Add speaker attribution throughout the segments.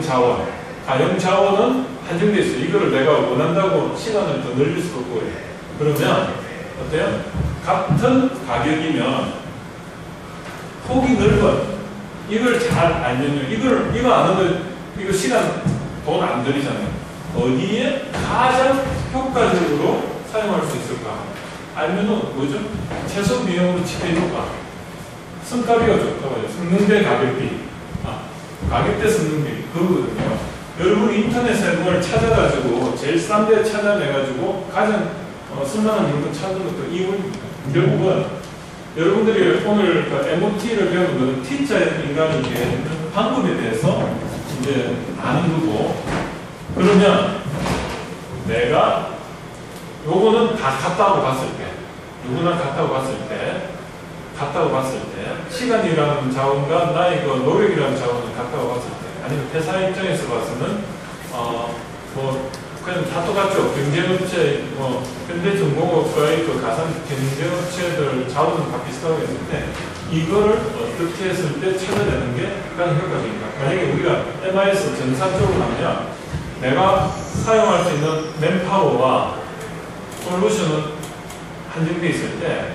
Speaker 1: 자원. 가용 자원은 한정되어 있어요. 이거를 내가 원한다고 시간을 더 늘릴 수도 없고. 그러면 어때요? 같은 가격이면 폭이 넓은 이걸 잘 알면 이거 아는 이거 시간 돈 안 들이잖아요. 어디에 가장 효과적으로 사용할 수 있을까? 알면은 뭐죠? 최소 비용으로 집행 효과. 성가비가 좋다고 해요. 성능대 가격비. 가격대 성능비. 그거거든요. 여러분 인터넷에 뭘 찾아가지고 제일 싼 데 찾아내가지고 가장 쓸만한 정도 찾는 것도 이유입니다. 결국은 여러분들이 오늘 그 MOT를 배우는 것은 T자의 인간이 되는 방법에 대해서 이제 아는 거고, 그러면 내가 요거는 다 같다고 봤을 때, 누구나 같다고 봤을 때, 시간이라는 자원과 나의 그 노력이라는 자원은 같다고 봤을 때, 아니면 회사 입장에서 봐서는 그냥 다 똑같죠. 경쟁업체, 현대중공업과의 그 가상 경쟁업체들 자원은 다 비슷하고 했을 때, 이거를 어떻게 했을 때 찾아내는 게 가장 효과적인가. 만약에 우리가 MIS 전산 쪽으로 가면 내가 사용할 수 있는 맨파워와 솔루션은 한정되어 있을 때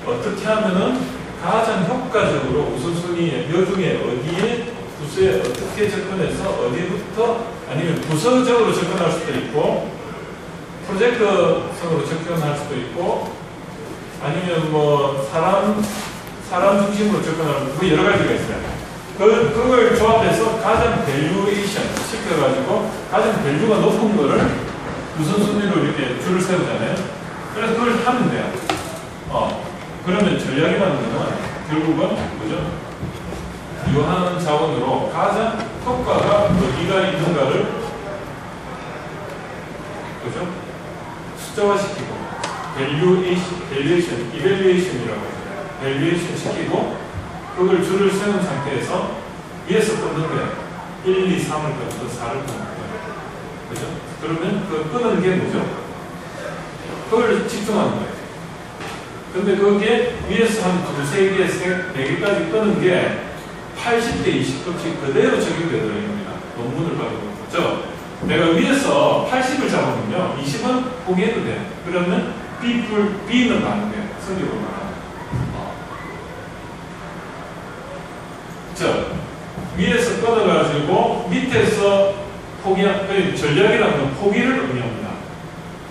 Speaker 1: 어떻게 하면은 가장 효과적으로 우선순위에 여중에 어디에 부서에 어떻게 접근해서 어디부터 아니면 부서적으로 접근할 수도 있고 프로젝트성으로 접근할 수도 있고 아니면 뭐 사람 중심으로 접근하는 뭐 여러 가지가 있어요. 그걸 조합해서 가장 밸류에이션 시켜가지고 가장 밸류가 높은 거를 우선순위로 이렇게 줄을 세우잖아요. 그래서 그걸 하면 돼요. 그러면 전략이라는 거는 결국은 뭐죠? 유한 자원으로 가장 효과가 어디가 있는가를 그죠? 숫자화시키고 밸류에이션, 이밸류에이션이라고 해요. 밸류에이션 시키고 그걸 줄을 세운 상태에서 위에서 끊는 거예요. 1, 2, 3을 끊고 4를 끊는 거예요. 그죠? 그러면 그 끊는 게 뭐죠? 그걸 집중하는 거예요. 근데 그게 위에서 한 2, 3개, 4개까지 끄는 게 80대 20씩 그대로 적용되더라고요. 논문을 가지고. 그렇죠? 내가 위에서 80을 잡으면요. 20은 포기해도 돼요. 그러면 B는 많은 거예요. 성적으로 말하면. 그렇죠? 위에서 끊어가지고 밑에서 전략이라는 건 포기를 의미합니다.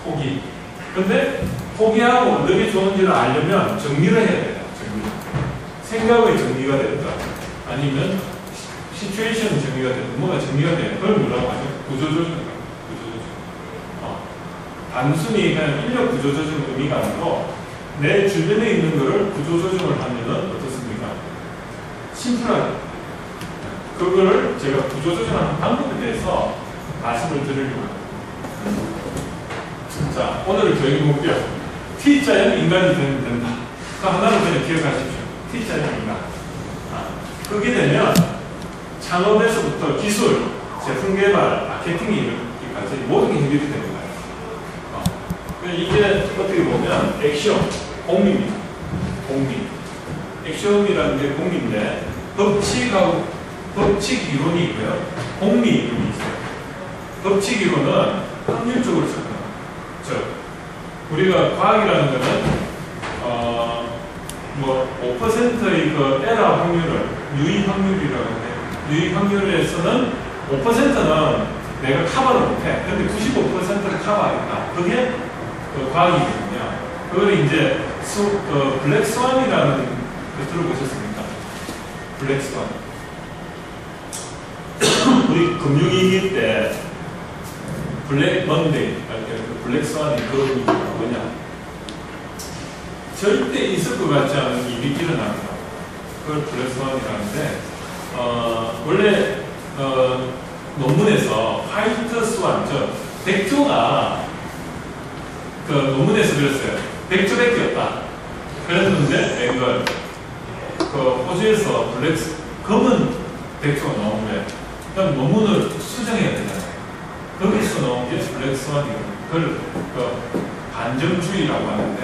Speaker 1: 포기. 근데 포기하고 어떻게 좋은지를 알려면 정리를 해야 돼요. 정리. 생각의 정리가 됐다. 아니면 시츄에이션 정리가 됐다. 뭐가 정리가 돼요. 그걸 뭐라고 하죠? 구조조정. 단순히 그냥 인력 구조조정 의미가 아니고 내 주변에 있는 거를 구조조정을 하면은 어떻습니까? 심플하게. 그거를 제가 구조조정하는 방법에 대해서 말씀을 드리려고 합니다. 자, 오늘 교육 목표. T자형 인간이 되면 된다. 그 하나를 그냥 기억하십시오. T자형 인간. 그게 되면 창업에서부터 기술, 제품 개발, 마케팅이 이렇게까지 모든 게 연결이 되는 거예요. 이게 어떻게 보면 액션, 공리입니다. 공리. 액션이라는 게 공리인데 법칙 이론이 있고요. 공리 이론이 있어요. 법칙 이론은 확률적으로 접근합니다. 즉 우리가 과학이라는 거는 5%의 그 에러 확률을 유의 확률이라고 해요. 유의 확률에서는 5%는 내가 커버를 못해. 근데 95%를 커버하겠다. 그게 그 과학이거든요. 그걸 이제 블랙스완이라는 거 들어보셨습니까? 블랙스완. 우리 금융위기 때 블랙 먼데이, 블랙스완이 그 뭐냐? 절대 있을 것 같지 않은 일이 일어납니다. 그걸 블랙스완이라는데, 원래 논문에서 화이트 스완, 백조가 그 논문에서 그랬어요. 백조밖에 없다. 그랬는데 앵글 그 호주에서 검은 백조가 나온 거예요. 그럼 논문을 수정해야 되잖아요. 거기서 나온 게 블랙스완이거든요. 그걸 반정주의라고 하는데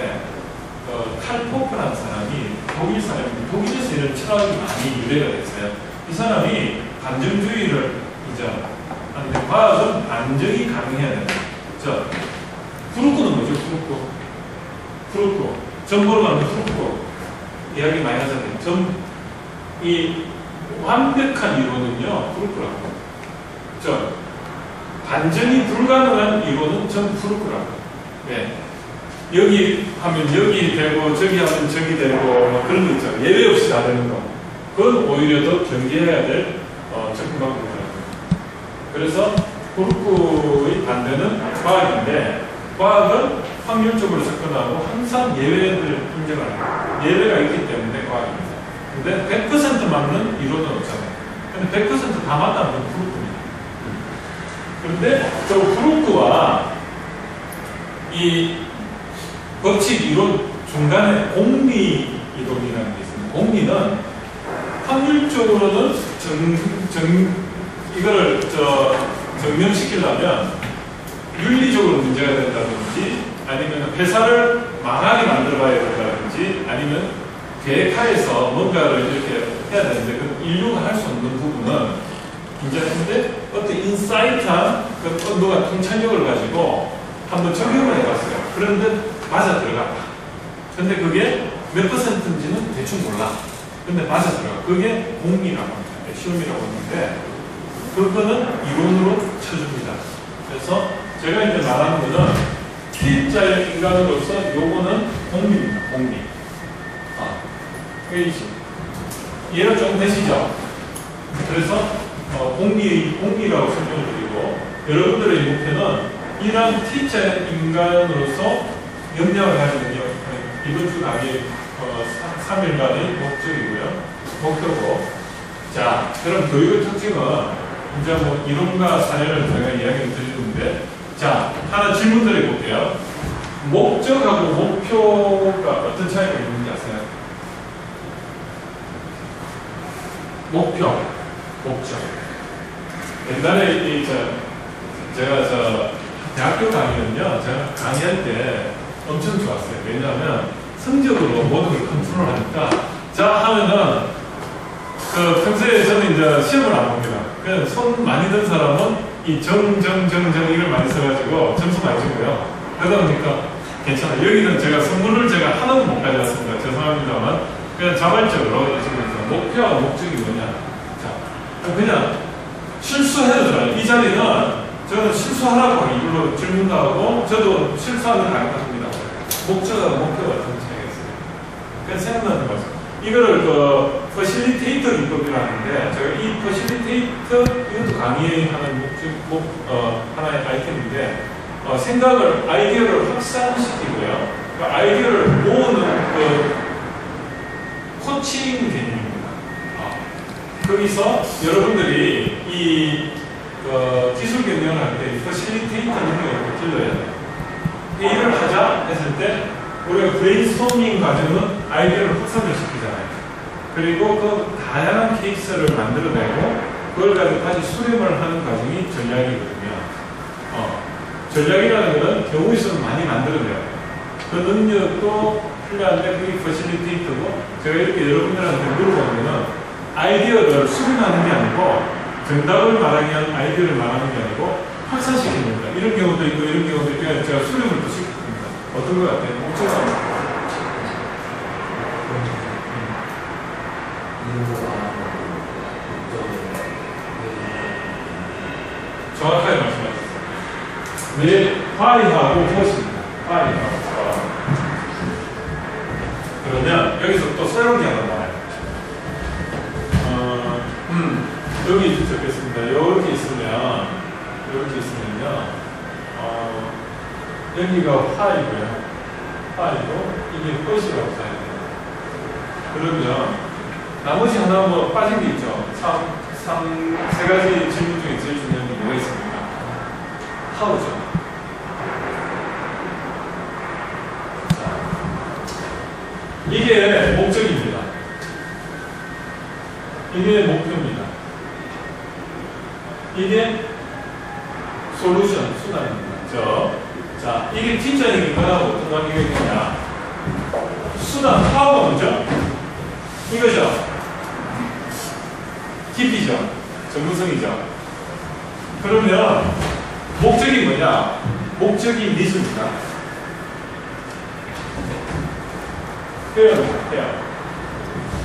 Speaker 1: 칼 포프라는 사람이 독일 사람인데 독일에서 이런 철학이 많이 유래가 됐어요. 이 사람이 반정주의를 근데 과학은 반증이 가능해야 된다. 프루크는 뭐죠? 프루크. 점 보러 가면 프루크. 이야기 많이 하잖아요. 이 완벽한 이론은요, 프루크라고. 반증이 불가능한 이론은 전 프루크라고. 네. 여기 하면 여기 되고, 저기 하면 저기 되고, 뭐 그런 거 있잖아요. 예외 없이 다 되는 거. 그건 오히려 더 경계해야 될 접근 방법이라고. 그래서 프루크의 반대는 과학인데, 과학은 확률적으로 접근하고 항상 예외를 인정하는 예외가 있기 때문에 과학입니다. 근데 100% 맞는 이론은 없잖아요. 근데 100% 다 맞다면 프루크입니다. 그런데 저 프루크와 이 법칙 이론 중간에 공리 이론이라는 게 있습니다. 공리는 확률적으로는 이거를 증명시키려면 윤리적으로 문제가 된다든지 아니면 회사를 망하게 만들어 봐야 된다든지 아니면 계획하에서 뭔가를 이렇게 해야 되는데 그 인류가 할 수 없는 부분은 이제 어떤 인사이트한 누가 통찰력을 가지고 한번 적용을 해봤어요. 그런데 맞아 들어갔다. 근데 그게 몇 %인지는 대충 몰라. 근데 맞아 들어가. 그게 공리라고 합니다. 시험이라고 하는데 그거는 이론으로 쳐줍니다. 그래서 제가 이제 말하는 거는 T자의 인간으로서 요거는 공리입니다. 공리. 이해가 좀 되시죠? 그래서 공리라고 설명을 드리고 여러분들의 목표는 이러한 T자의 인간으로서 역량을 가지는 이번 주 강의 3일간의 목적이고요. 목표고. 자, 그럼 교육의 특징은 이제 뭐 이론과 사례를 제가 이야기를 드리는데, 자, 하나 질문 드려볼게요. 목적하고 목표가 어떤 차이가 있는지 아세요? 목적. 옛날에 제가 대학교 강의는요, 제가 강의할 때 엄청 좋았어요. 왜냐하면 성적으로 모든 걸 컨트롤하니까, 자 하면은 평소에 저는 이제 시험을 안 봅니다. 그냥 손 많이 든 사람은 이 이걸 많이 써가지고 점수 많이 주고요. 그러다 보니까 괜찮아요. 여기는 선물을 하나도 못 가져왔습니다. 죄송합니다만 그냥 자발적으로 지금 목표와 목적이 뭐냐. 자, 그냥 실수해도 돼요. 이 자리는 저는 실수하라고 이걸로 질문도 하고 저도 실수하는 거 아닙니다. 목표가 어떤 차이가 있어요. 그냥 생각나는 거죠. 이거를 퍼실리테이터 기법이라는데 제가 이 퍼실리테이터 이것도 강의하는 하나의 아이템인데 아이디어를 확산시키고요. 아이디어를 모으는 코칭 개념입니다. 거기서 여러분들이 이 기술 경영을 할 때 퍼실리테이터 능력을 길러야 돼요. 일을 하자 했을 때 우리가 브레인스토밍 과정은 아이디어를 확산을 시키잖아요. 그리고 그 다양한 케이스를 만들어내고 그걸 가지고 다시 수렴을 하는 과정이 전략이거든요. 전략이라는 것은 경우의 수를 많이 만들어내요. 그 능력도 필요한데 그게 퍼실리테이터고 제가 이렇게 여러분들한테 물어보면 아이디어를 수렴하는 게 아니고 정답을 말하기 위한 아이디어를 말하는 게 아니고 확산시키는 겁니다. 이런 경우도 있고 이런 경우도 있고 제가 수렴을 또 시킵니다. 어떤 것 같아요? 목적은 정확하게 말씀하셨어요. 네, why하고 what입니다. why하고 그러면 여기서 또 새로운 게 하나 나와요. 여기 적겠습니다. 이렇게 있으면요 여기가 why고요. why고 이게 what이라고 써야 돼요. 그러면 나머지 하나 뭐 빠진 게 있죠. 세 가지 질문 중에 제일 중요한 게 뭐가 있습니까? how죠. 이게 목적입니다. 이게 목표입니다. 이게 솔루션, 수단입니다. 자, 이게 T자의 인간하고 어떤 관계가 있느냐. 수단, how가 뭐죠? 이거죠. 깊이죠. 전문성이죠. 그러면 목적이 뭐냐? 목적이 니즈입니다.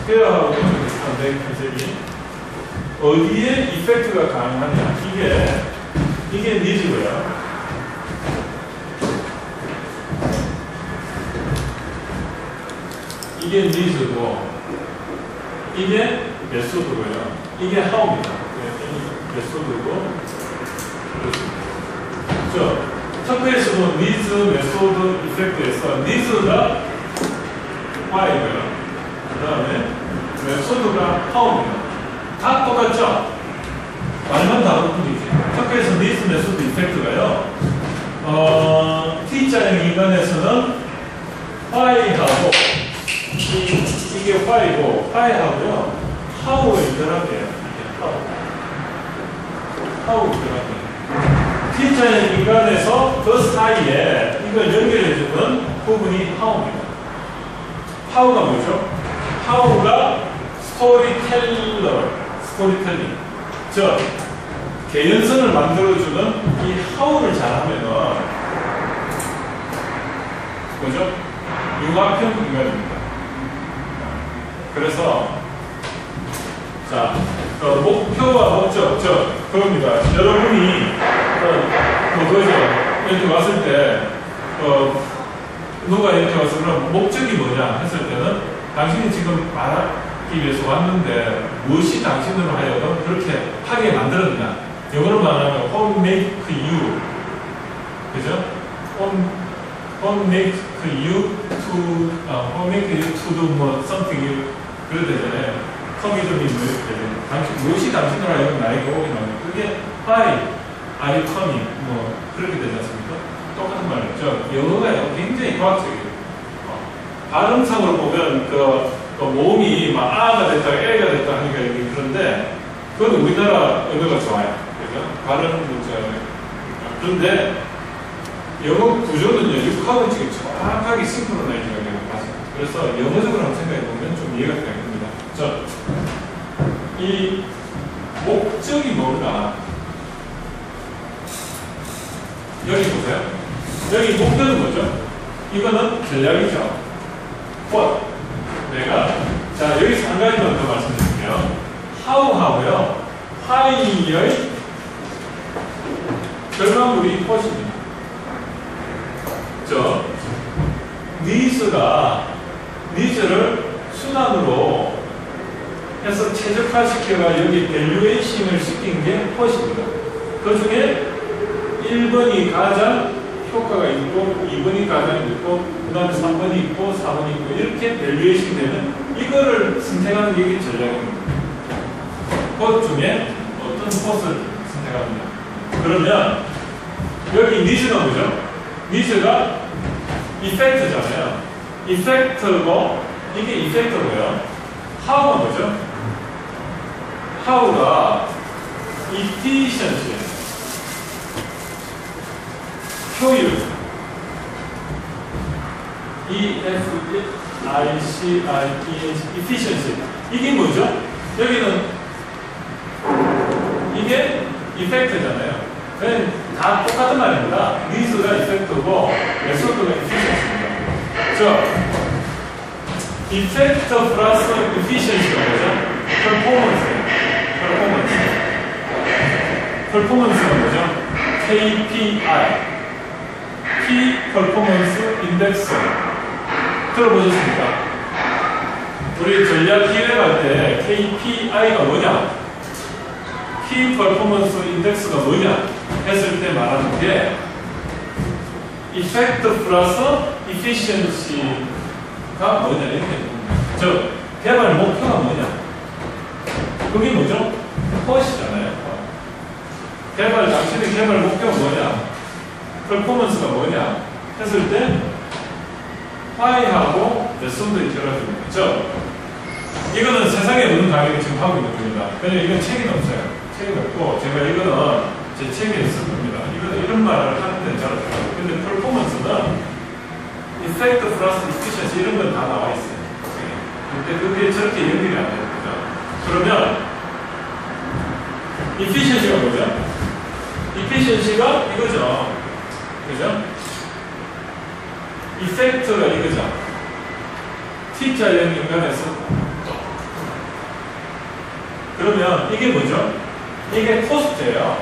Speaker 1: 페어하고 좀 비슷한데 컨셉이 어디에 이펙트가 가능하냐? 이게 니즈고요. 이게 니즈고 이게 메소드고요. 이게 하우입니다. 메소드고 첫 페이지도 니즈, 메소드, 이펙트에서 니즈가 Y고요. 그 다음에 메소드가 하우입니다. 다 똑같죠? 말만 다른 뿐이지. 첫 페이지 니즈, 메소드, 이펙트가요. T자형 인간에서는 Y하고 이게 Y고 Y하고요. 하우의 결합이에요. 하우 결합이에요. T자형 인간에서 그 사이에 이걸 연결해주는 부분이 하우입니다. 하우가 뭐죠? 하우가 스토리텔링. 즉, 개연성을 만들어주는 이 하우를 잘하면은 뭐죠? 융합형 인간입니다. 그래서 자, 목표와 목적, 그겁니다. 여러분이 그거죠. 이렇게 왔을 때 누가 이렇게 와서 그럼 목적이 뭐냐 했을 때는 당신이 지금 말하기 위해서 왔는데 무엇이 당신으로 하여금 그렇게 하게 만들었냐. 영어로 말하면 what make you, 그죠? what make you to do more something you, 그래야 되잖아요. 성의점이 무엇이 당신으로 하여금 나에게 오게 만든 그게 why are you coming 뭐 그렇게 되지 않습니까? 똑같은 말이죠. 영어가 굉장히 과학적이에요. 발음상으로 보면 그 모음이 막 아가 됐다 에가 됐다 하니까 그런데 그건 우리나라 언어가 좋아요. 그죠? 발음 문제가. 그런데 영어 구조는요, 육하고 지금 정확하게 싱크로나이즈가 되는 거죠. 그래서 영어적으로 한번 생각해 보면 좀 이해가 됩니다. 이 목적이 뭔가 여기 보세요. 여기 목표는 뭐죠? 이거는 전략이죠. 자, 여기서 한 가지만 더 말씀드릴게요. 하우하고요, why의 결과물이 what입니다. 니즈를 수단으로 해서 최적화시켜가 여기 밸류에이션을 시킨 게 what입니다. 그 중에 1번이 가장 효과가 있고 2번이 가장 있고 그 다음에 3번이 있고 4번이 있고 이렇게 밸류에이션이 되면 이거를 선택하는 게 이게 전략입니다. 것 중에 어떤 것을 선택합니다. 그러면 여기 니즈가 뭐죠? 니즈가 이펙트잖아요. 이펙트고 이게 이펙트고요. 하우가 뭐죠? 하우가 efficiency, 효율, efficiency. 이게 뭐죠? 여기는 이게 이펙트잖아요. 그냥 다 똑같은 말입니다. 니즈가 이펙트고 메소드가 efficiency입니다. 이펙트 플러스 efficiency가 뭐죠? performance가 뭐죠? KPI, Key Performance Index 들어보셨습니까? 우리 전략 기획할 때 KPI가 뭐냐? Key Performance Index가 뭐냐? 했을 때 말하는 게 Effect 플러스 Efficiency가 뭐냐? 이렇게 개발 목표가 뭐냐? 그게 뭐죠? 컷이잖아요. 당신의 개발 목표가 뭐냐? 퍼포먼스가 뭐냐? 했을 때 why하고 메소드를 결합입니다. 그렇죠? 이거는 세상에 없는 가격을 지금 하고 있는 겁니다. 왜냐면 이건 책이 없어요. 책이 없고 제가 이거는 제 책에 있을 겁니다. 이런 말을 하는 데는 잘 없어요. 근데 퍼포먼스는 이펙트 플러스 이피션시 이런 건 다 나와 있어요. 근데 그게 저렇게 연결이 안 됩니다. 그러면 이피션시가 뭐죠? efficiency가 이거죠. 그죠? effect가 이거죠. T자에 인간에서. 그러면 이게 뭐죠? 이게 코스트예요.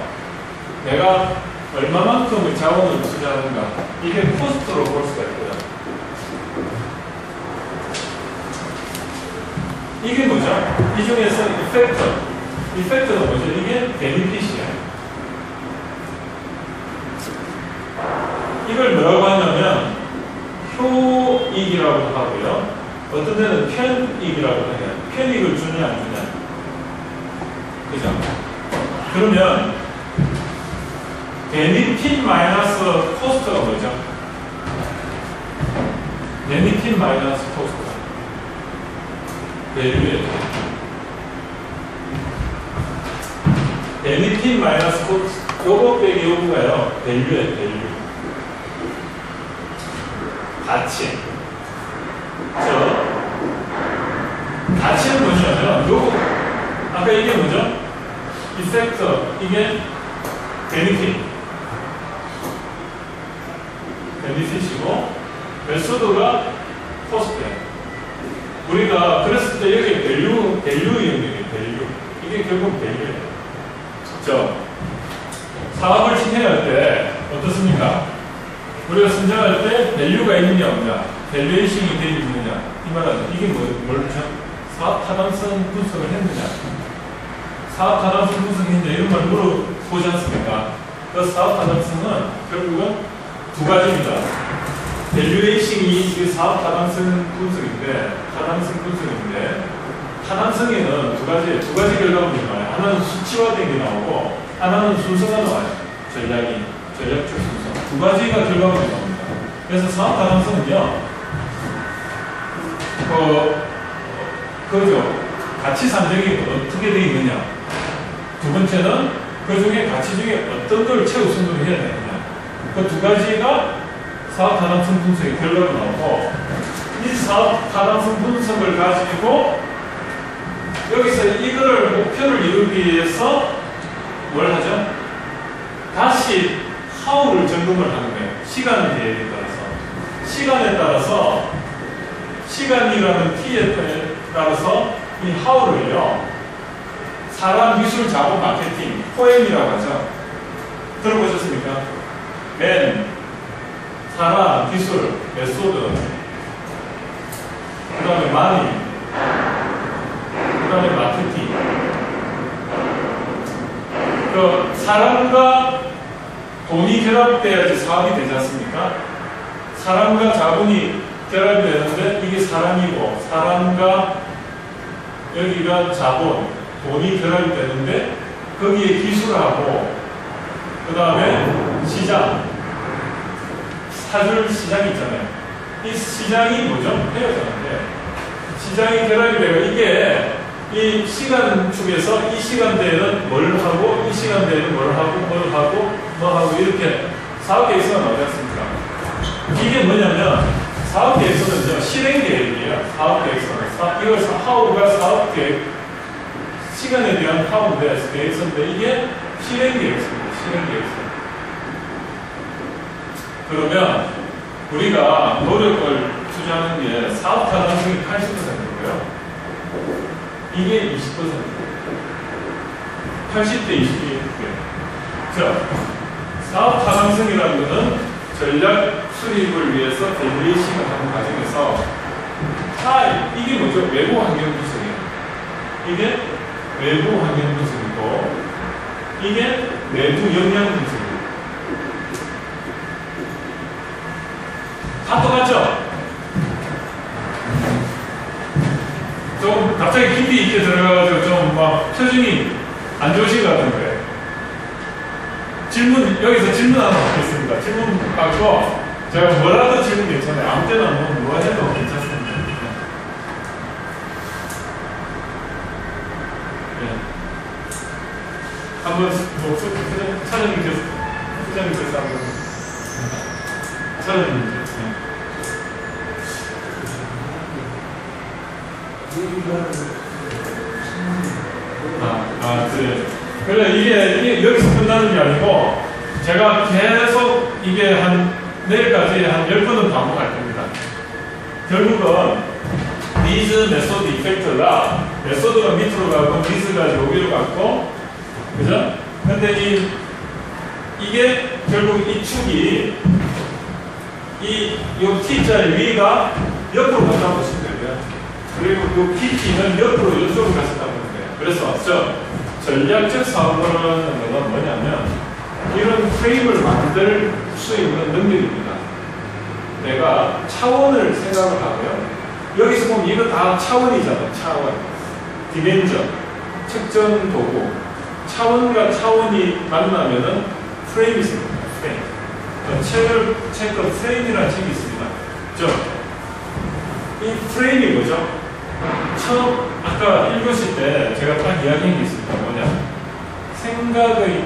Speaker 1: 내가 얼마만큼의 자원을 투자하는가. 이게 코스트로 볼 수가 있고요. 이게 뭐죠? 이 중에서 이펙트가 뭐죠? 이게 베니핏이에요. 이걸 뭐라고 하냐면 효익이라고 하고요. 어떤 데는 편익이라고 해요. 편익을 주냐 안 주냐. 그죠? 그러면 베니핏 마이너스 코스트가 뭐죠? 베니핏 마이너스 코스트. 밸류예요. 베니핏 마이너스 코스트. 요거 빼기 요거가요. 밸류예요. 밸류. 가치. 가치는 뭐냐면 요거 아까 이게 뭐죠? 이펙터. 이게 베니핏. 베니핏이고 메소드가 코스트예요. 우리가 그랬을 때 여기 밸류 영역이에요. 밸류. 이게 결국 밸류예요. 사업을 진행할 때 어떻습니까? 우리가 선정할 때 밸류가 있느냐 없느냐, 밸류에이션이 되어 있느냐, 이 말은 이게 뭐죠? 사업 타당성 분석을 했느냐, 사업 타당성 분석했느냐 이런 말 물어보지 않습니까? 그 사업 타당성은 결국은 두 가지입니다. 밸류에이션이 사업 타당성 분석인데, 타당성에는 두 가지 결과물이 나와요. 하나는 수치화된 게 나오고, 하나는 순서가 나와요. 전략적 순서. 두 가지가 결과물이 나옵니다. 그래서 사업 타당성은요, 그죠. 가치 산정이 어떻게 되어 있느냐. 두 번째는 그 중에 가치 중에 어떤 걸 최우선으로 해야 되느냐. 그 두 가지가 사업 타당성 분석의 결과로 나오고, 이 사업 타당성 분석을 가지고 여기서 이거를 목표를 이루기 위해서 뭘 하죠? 다시 how를 점검을 하는 거예요. 시간 대에 따라서 시간이라는 t에 따라서 이 how를요, 사람, 기술, 자본, 마케팅, 포엠이라고 하죠. 들어보셨습니까? 맨, 사람, 기술, 메소드, 그 다음에 마니, 그 다음에 마케팅. 그 사람과 돈이 결합돼야지 사업이 되지 않습니까? 사람과 자본이 결합이 되는데 이게 사람이고, 사람과 여기가 자본, 돈이 결합이 되는데 거기에 기술하고 그 다음에 시장, 사줄 시장이 있잖아요. 이 시장이 뭐죠? 헤어졌는데 시장이 결합이 되고, 이게 이 시간 축에서 이 시간대에는 뭘 하고, 이 시간대에는 뭘 하고, 뭐 하고 이렇게 사업 계획서가 나오지 않습니까? 이게 뭐냐면 사업 계획서는요, 실행 계획이에요. 사업 계획서는. 이걸 how가 사업 계획, 시간에 대한 how인데, 계획서인데 이게 실행 계획서입니다. 실행 계획서. 그러면 우리가 노력을 투자하는 게 사업 타당성이 80%고요. 이게 20%. 80대 20이에요. 사업 타당성이라는 것은 전략 수립을 위해서 밸류에이션을 하는 과정에서 이게 뭐죠? 외부 환경 분석이에요. 이게 외부 환경 분석이고, 이게 내부 영향 분석이에요. 다 똑같죠? 좀 갑자기 깊이 있게 들어가가지고 좀 막 표정이 안 좋으신 것 같은데. 여기서 질문 하나 받겠습니다. 질문 받고, 제가 뭐라도 질문 괜찮아요. 아무 때나 뭐 해도 괜찮습니다. 네. 한번, 사장님께서 한번. 사장님. 그래. 이게 여기서 끝나는 게 아니고, 제가 계속 이게 내일까지 한 10번은 반복할 겁니다. 결국은 니즈, 메소드, 이펙트가 메소드가 밑으로 가고 니즈가 여기로 갔고, 그죠? 근데 이게 결국 이 축이 요 T자의 위가 옆으로 간다고 보시면 되고요. 그리고 요 PT는 옆으로 이쪽으로 갔었다고 보면 돼요. 그래서 전략적 사고라는 것은 뭐냐면 이런 프레임을 만들 수 있는 능력입니다. 내가 차원을 생각을 하고요. 여기서 보면 이거 다 차원이잖아요. 차원. 디멘전. 측정 도구. 차원과 차원이 만나면은 프레임이 있습니다. 프레임. 책은 프레임이라는 책이 있습니다. 이 프레임이 뭐죠? 처음 아까 읽으실 때 제가 딱 이야기한 게 있습니다. 뭐냐? 생각의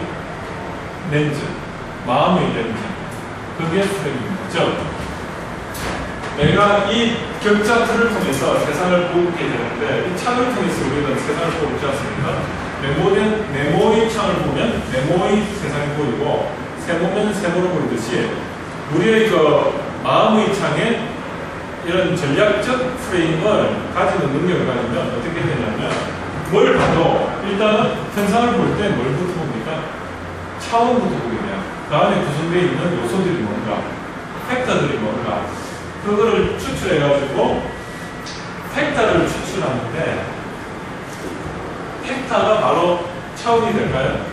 Speaker 1: 렌즈, 마음의 렌즈. 그게 프레임입니다. 내가 이 격자틀을 통해서 세상을 보게 되는데 이 창을 통해서 우리는 세상을 보고 있지 않습니까? 네모의 창을 보면 네모의 세상이 보이고 세모면 세모로 보이듯이 우리의 그 마음의 창에 이런 전략적 프레임을 가지는 능력을 가지면 어떻게 되냐면 뭘 봐도 일단은 현상을 볼 때 뭘부터 봅니까? 차원부터 보게 돼요. 그 안에 구성되어 있는 요소들이 뭔가, 팩터들이 뭔가, 그거를 추출해가지고 팩터를 추출하는데 팩터가 바로 차원이 될까요?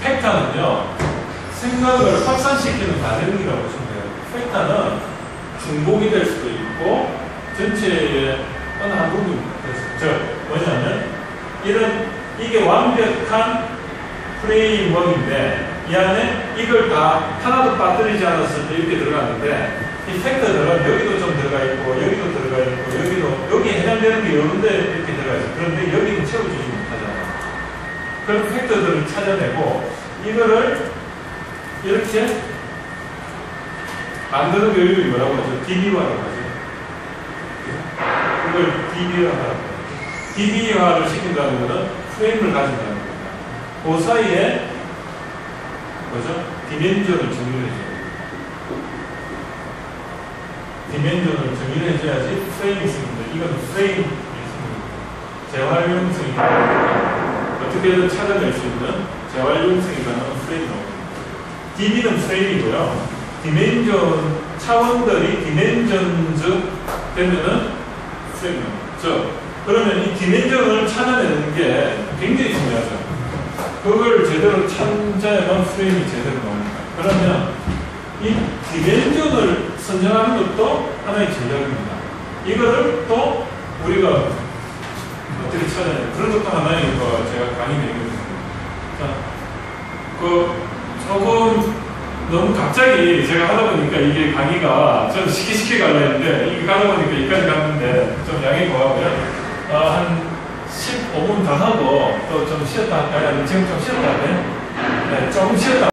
Speaker 1: 팩터는요, 생각을 확산시키는 과정이라고 보시면 돼요. 팩터는 중복이 될 수도 있고 전체의 어느 한 부분이 뭐냐면 이게 완벽한 프레임워크인데 이 안에 이걸 다 하나도 빠뜨리지 않았을 때 이렇게 들어가는데 이 팩터들은 여기도 좀 들어가 있고 여기도 들어가 있고 여기에 해당되는 게 여러 군데 이렇게 들어가 있어요. 그런데 여기는 채워주지 못하잖아요. 그럼 팩터들을 찾아내고 이거를 이렇게 만드는 교육이 뭐라고 하죠? DB화라고 하죠. 그걸 DB화라고 하죠. DB화를 시킨다는 것은 프레임을 가진다는 겁니다. 그 사이에 뭐죠? 디멘전을 정의를 해줘야 돼요. 디멘전을 정의를 해줘야지 프레임이 있습니다. 이건 프레임이 있습니다. 재활용성이 어떻게든 찾아낼 수 있는 재활용성이 가능한 프레임입니다. DB는 프레임이고요. 디멘전 차원들이 디멘전적 되면은 프레임입니다. 그러면 이 디멘전을 찾아내는 게 굉장히 중요하죠. 그걸 제대로 찾아야만 프레임이 제대로 나옵니다. 그러면 이 디멘전을 선정하는 것도 하나의 전략입니다. 이거를 또 우리가 어떻게 찾아내냐. 그런 것도 하나의 제가 강의 내용입니다. 조금 너무 갑자기 제가 하다 보니까 이게 강의가 좀 시키시키 가려 했는데 이게 가다 보니까 여기까지 갔는데 좀 양해 구하고요. 한 15분 더 하고 또 좀 쉬었다 할까요? 지금 좀 쉬었다 하네? 네, 조금 쉬었다.